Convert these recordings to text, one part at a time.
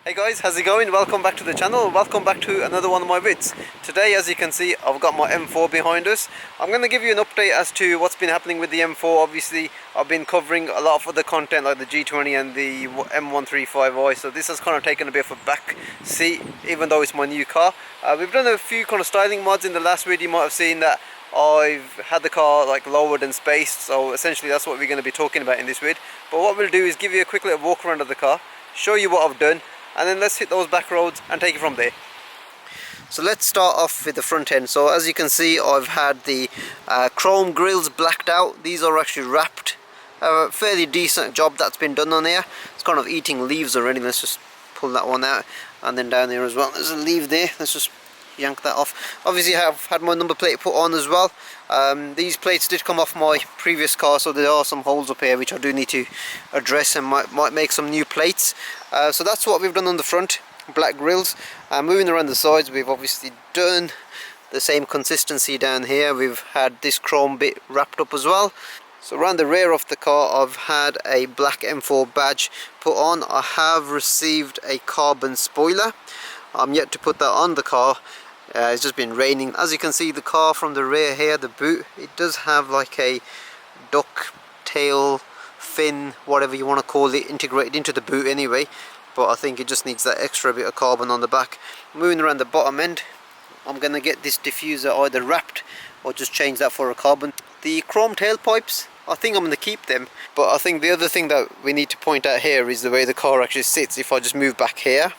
Hey guys, how's it going? Welcome back to the channel. Welcome back to another one of my vids. Today, as you can see, I've got my M4 behind us. I'm going to give you an update as to what's been happening with the M4. Obviously, I've been covering a lot of other content like the G20 and the M135i, so this has kind of taken a bit of a back seat, even though it's my new car. We've done a few kind of styling mods in the last video. You might have seen that I've had the car like lowered and spaced, so essentially that's what we're going to be talking about in this vid. But what we'll do is give you a quick little walk around of the car, show you what I've done, and then let's hit those back roads and take it from there. So let's start off with the front end. So as you can see, I've had the chrome grills blacked out. These are actually wrapped. A fairly decent job that's been done on here. It's kind of eating leaves already. Let's just pull that one out, and then down there as well there's a leaf there. Let's just yank that off. Obviously I've had my number plate put on as well. These plates did come off my previous car, so there are some holes up here which I do need to address and might make some new plates. So that's what we've done on the front, black grills. Moving around the sides, we've obviously done the same consistency down here. We've had this chrome bit wrapped up as well. So around the rear of the car, I've had a black M4 badge put on. I have received a carbon spoiler. I'm yet to put that on the car. It's just been raining. As you can see, the car from the rear here, the boot, it does have like a duck tail fin, whatever you want to call it, integrated into the boot anyway, but I think it just needs that extra bit of carbon on the back. Moving around the bottom end, I'm going to get this diffuser either wrapped or just change that for a carbon. The chrome tailpipes, I think I'm going to keep them, but I think the other thing that we need to point out here is the way the car actually sits. If I just move back here,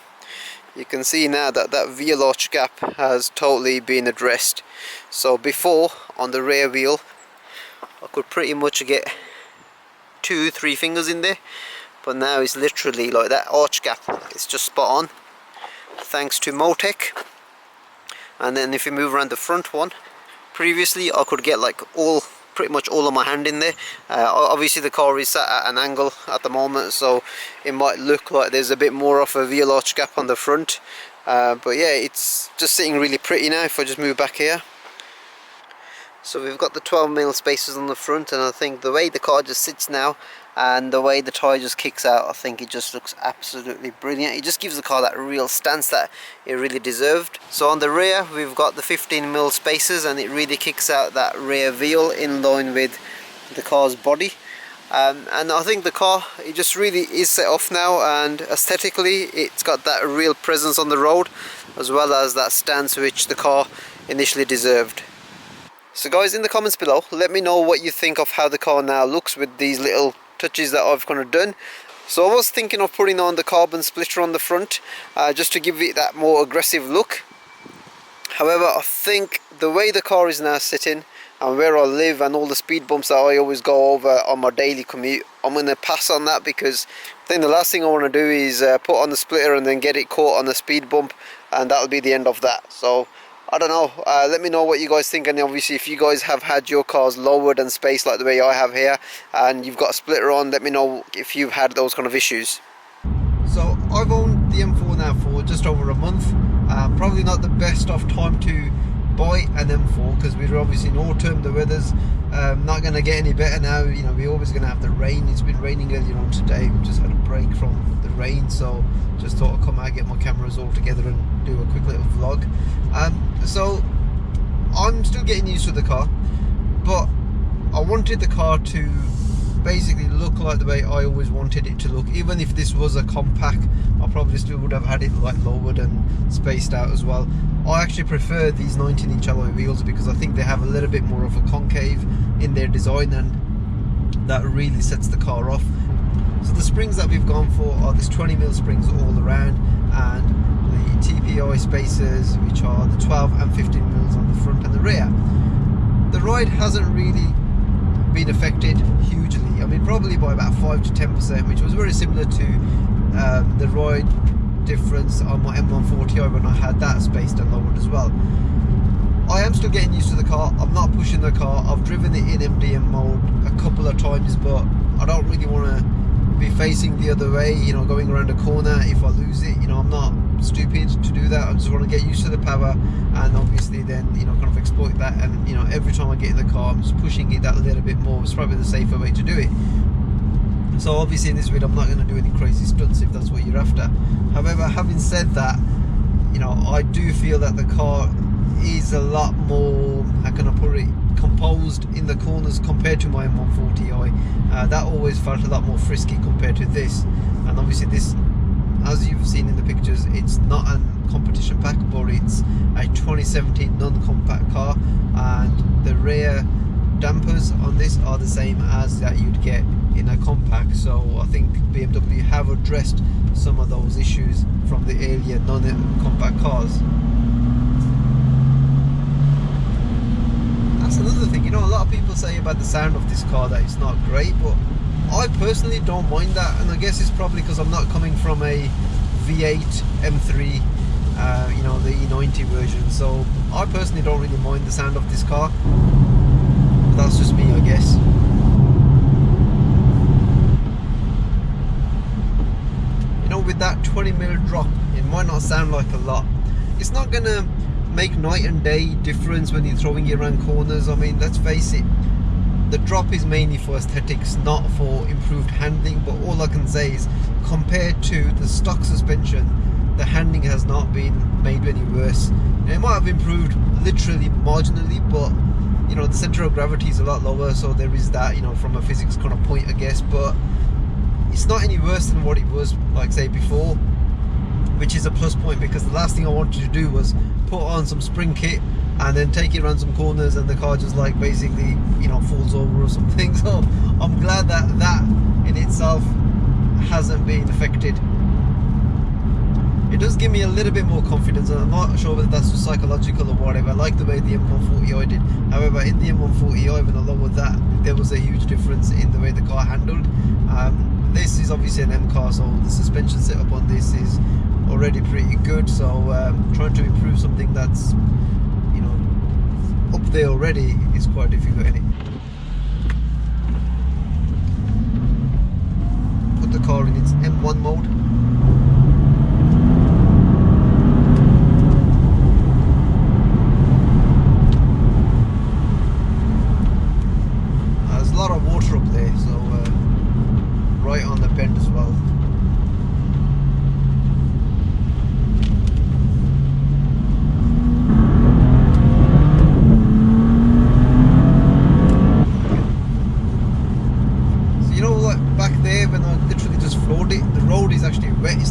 you can see now that that wheel arch gap has totally been addressed. So before, on the rear wheel, I could pretty much get 2-3 fingers in there, but now it's literally like that arch gap. It's just spot on, thanks to Motech. And then if you move around the front one, previously I could get like pretty much all of my hand in there. Obviously the car is sat at an angle at the moment, so it might look like there's a bit more of a wheel arch gap on the front, but yeah, it's just sitting really pretty now if I just move back here. So we've got the 12mm spacers on the front, and I think the way the car just sits now and the way the tyre just kicks out, I think it just looks absolutely brilliant. It just gives the car that real stance that it really deserved. So on the rear we've got the 15mm spacers, and it really kicks out that rear wheel in line with the car's body. And I think the car, it just really is set off now, and aesthetically it's got that real presence on the road, as well as that stance which the car initially deserved. So guys, in the comments below, let me know what you think of how the car now looks with these little touches that I've kind of done. So I was thinking of putting on the carbon splitter on the front, just to give it that more aggressive look. However, I think the way the car is now sitting and where I live and all the speed bumps that I always go over on my daily commute, I'm going to pass on that, because I think the last thing I want to do is put on the splitter and then get it caught on the speed bump, and that'll be the end of that. So I don't know, let me know what you guys think, and obviously if you guys have had your cars lowered and spaced like the way I have here and you've got a splitter on, let me know if you've had those kind of issues. So I've owned the M4 now for just over a month. Probably not the best of time to buy an M4, because we're obviously in autumn, the weather's not going to get any better now. You know, we're always going to have the rain. It's been raining earlier on today. We've just had a break from the rain, so just thought I'd come out, get my cameras all together and do a quick little vlog. So I'm still getting used to the car, but I wanted the car to basically look like the way I always wanted it to look. Even if this was a compact, I probably still would have had it like lowered and spaced out as well. I actually prefer these 19-inch alloy wheels, because I think they have a little bit more of a concave in their design, and that really sets the car off. So the springs that we've gone for are this 20mm springs all around, and the TPI spacers, which are the 12 and 15mm on the front and the rear. The ride hasn't really been affected hugely. I mean, probably by about 5 to 10%, which was very similar to the ride difference on my M1 Ti when I had that spaced and lowered as well. I am still getting used to the car. I'm not pushing the car. I've driven it in MDM mode a couple of times, but I don't really want to be facing the other way, you know, going around a corner. If I lose it, you know, I'm not stupid to do that. I just want to get used to the power, and obviously then, you know, kind of exploit that. And, you know, every time I get in the car, I'm just pushing it that little bit more. It's probably the safer way to do it. So obviously in this video I'm not going to do any crazy stunts if that's what you're after. However, having said that, you know, I do feel that the car is a lot more, how can I put it, composed in the corners compared to my M140i. That always felt a lot more frisky compared to this. And obviously this, as you've seen in the pictures, it's not a competition pack, but it's a 2017 non-compact car, and the rear dampers on this are the same as that you'd get in a compact. So I think BMW have addressed some of those issues from the earlier non-compact cars. That's another thing, you know, a lot of people say about the sound of this car that it's not great, but I personally don't mind that, and I guess it's probably because I'm not coming from a V8 M3, you know, the E90 version, so I personally don't really mind the sound of this car. But that's just me, I guess. You know, with that 20mm drop, it might not sound like a lot. It's not gonna make night and day difference when you're throwing it around corners. I mean, let's face it, the drop is mainly for aesthetics, not for improved handling. But all I can say is, compared to the stock suspension, the handling has not been made any worse. It might have improved literally marginally, but you know, the center of gravity is a lot lower, so there is that, you know, from a physics kind of point, I guess. But it's not any worse than what it was, like, say, before, which is a plus point, because the last thing I wanted to do was put on some spring kit and then take it around some corners and the car just, like, basically, you know, falls over or something. So I'm glad that that in itself hasn't been affected. It does give me a little bit more confidence, and I'm not sure whether that's just psychological or whatever. I like the way the M140i did. However, in the M140i, when I lowered that, there was a huge difference in the way the car handled. This is obviously an M car, so the suspension setup on this is already pretty good. So trying to improve something that's, you know, up there already is quite difficult, isn't it? Put the car in its M1 mode. There's a lot of water up there, so right on the bend as well.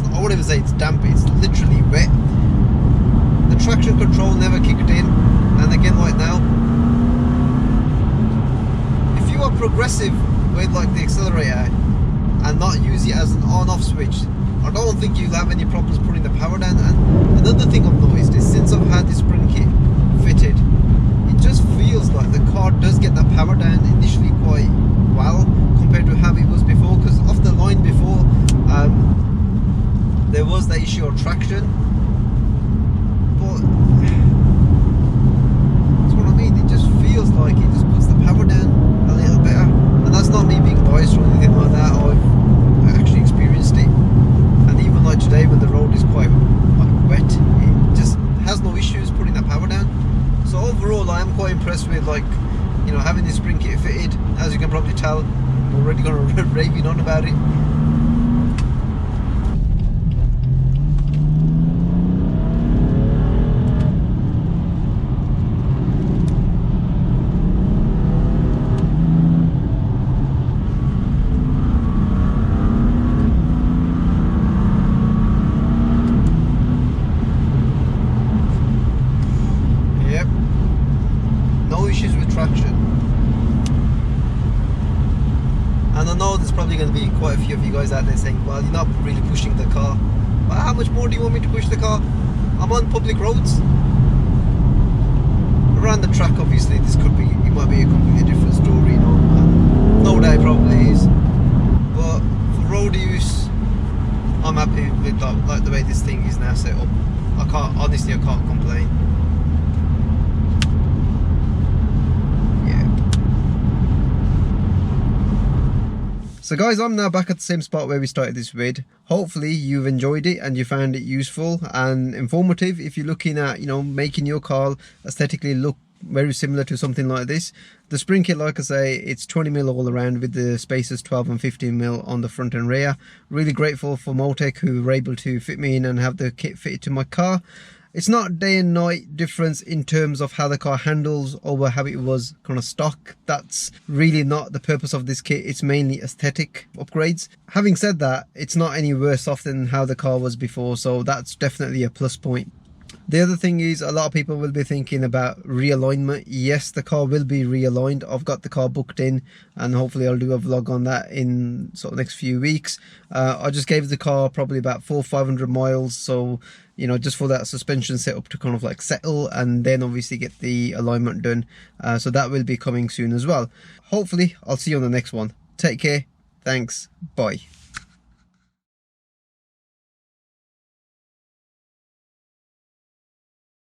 I wouldn't even say it's damp, it's literally wet. The traction control never kicked in, and again like now, if you are progressive with like the accelerator and not use it as an on-off switch, I don't think you'll have any problems putting the power down. And another thing I've noticed is, since I've had this spring kit fitted, it just feels like the car does get that power down initially quite well compared to how it was before, because off the line before, there was that issue of traction, but that's what I mean, it just feels like it just puts the power down a little better. And that's not me being biased or anything like that, I've actually experienced it. And even like today, when the road is quite wet, it just has no issues putting that power down. So overall, I am quite impressed with, like, you know, having this spring kit fitted. As you can probably tell, I'm already going to raving on about it. And I know there's probably going to be quite a few of you guys out there saying, well, you're not really pushing the car. But how much more do you want me to push the car? I'm on public roads. Around the track, obviously, this could be, it might be a completely different story, you know. And no doubt it probably is. But for road use, I'm happy with like the way this thing is now set up. Honestly, I can't complain. So guys, I'm now back at the same spot where we started this vid. Hopefully you've enjoyed it and you found it useful and informative if you're looking at, you know, making your car aesthetically look very similar to something like this. The spring kit, like I say, it's 20mm all around with the spacers 12 and 15mm on the front and rear. Really grateful for Motech who were able to fit me in and have the kit fitted to my car. It's not day and night difference in terms of how the car handles over how it was kind of stock. That's really not the purpose of this kit. It's mainly aesthetic upgrades. Having said that, it's not any worse off than how the car was before, so that's definitely a plus point. The other thing is, a lot of people will be thinking about realignment. Yes, the car will be realigned. I've got the car booked in and hopefully I'll do a vlog on that in sort of next few weeks. I just gave the car probably about 400-500 miles, so you know, just for that suspension setup to kind of like settle, and then obviously get the alignment done. So that will be coming soon as well. Hopefully I'll see you on the next one. Take care, thanks, bye.